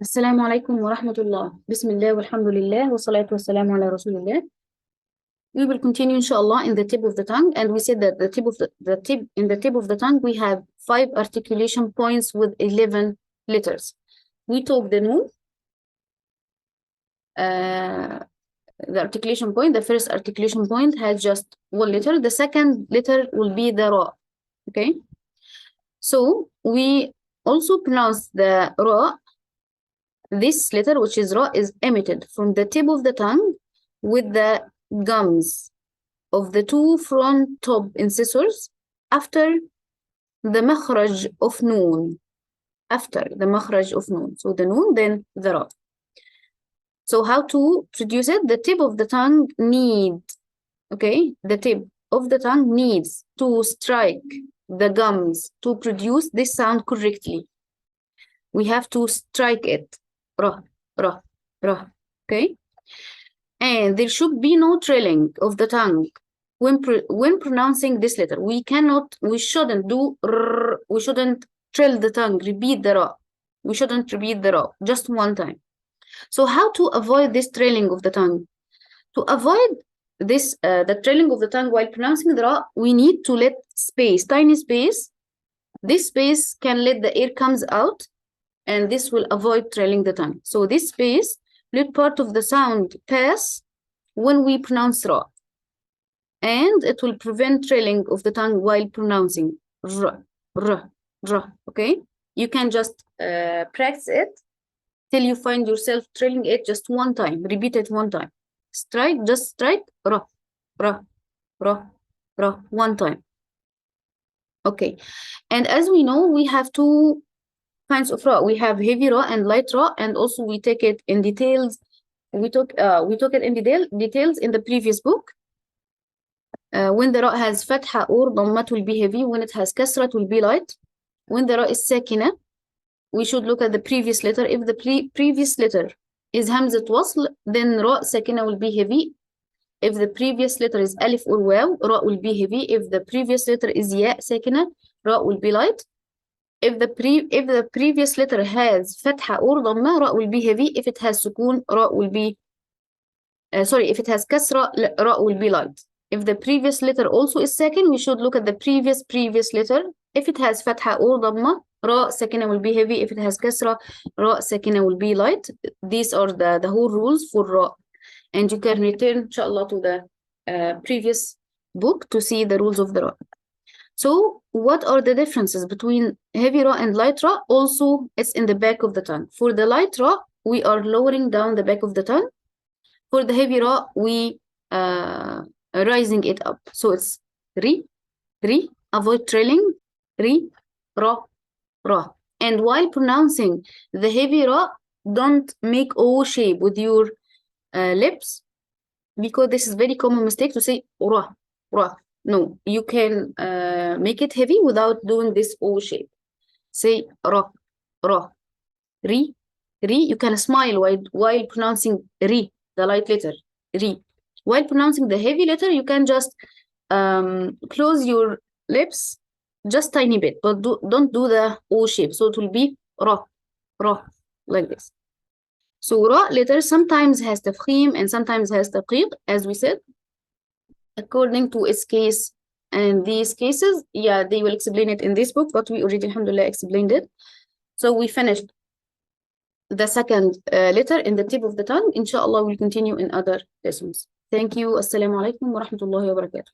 السلام عليكم ورحمة الله. بسم الله والحمد لله والصلاة والسلام على رسول الله. We will continue inshallah in the tip of the tongue, and we said that in the tip of the tongue we have 5 articulation points with 11 letters. We took the noon, the articulation point. The first articulation point has just 1 letter. The second letter will be the ra. Okay, so we also pronounce the ra. This letter, which is ra, is emitted from the tip of the tongue with the gums of the 2 front top incisors after the makhraj of noon. After the makhraj of noon. So the noon, then the ra. So how to produce it? The tip of the tongue the tip of the tongue needs to strike the gums to produce this sound correctly. We have to strike it. Ra, ra, ra. Okay? And there should be no trailing of the tongue when pronouncing this letter. We shouldn't do r, we shouldn't trail the tongue, repeat the ra. We shouldn't repeat the ra, just one time. So how to avoid this trailing of the tongue? To avoid this, the trailing of the tongue while pronouncing the ra, we need to let space, tiny space. This space can let the air comes out, and this will avoid trailing the tongue. So this space, let part of the sound pass when we pronounce ra, and it will prevent trailing of the tongue while pronouncing ra, ra, ra. Okay, you can just practice it till you find yourself trailing it just one time. Repeat it one time. Just strike ra, ra, ra, ra, one time. Okay, and as we know, we have 2 kinds of ra. We have heavy ra and light ra, and also we take it in details. We took it in details in the previous book. When the ra has fatha or dhamma, it will be heavy. When it has kasra, it will be light. When the ra is sakina, we should look at the previous letter. If the previous letter is hamzat wasl, then ra sakina will be heavy. If the previous letter is alif or waw, ra will be heavy. If the previous letter is ya sakina, ra will be light. If the previous letter has fatha or dhamma, ra will be heavy. If it has sukun, ra will be if it has kasra, ra will be light. If the previous letter also is sakin, we should look at the previous letter. If it has fatha or dhamma, ra sakina will be heavy. If it has kasra, ra sakina will be light. These are the whole rules for ra. And you can return, inshallah, to the previous book to see the rules of the ra. So what are the differences between heavy ra and light ra? Also, it's in the back of the tongue. For the light ra, we are lowering down the back of the tongue. For the heavy ra, we are rising it up. So it's ri, avoid trailing, ri, ra, ra. And while pronouncing the heavy ra, don't make O shape with your lips, because this is very common mistake to say ra, ra. No, you can make it heavy without doing this O shape. Say ra, ra, ri, ri. You can smile while pronouncing ri, the light letter, ri. While pronouncing the heavy letter, you can just close your lips just tiny bit, but don't do the O shape. So it will be ra, ra, like this. So ra letter sometimes has tafkhim and sometimes has taqiq, as we said, according to its case. And these cases, yeah, they will explain it in this book, but we already, alhamdulillah, explained it. So we finished the second letter in the tip of the tongue. Inshallah, we'll continue in other lessons. Thank you. Assalamu alaikum wa rahmatullahi wa barakatuh.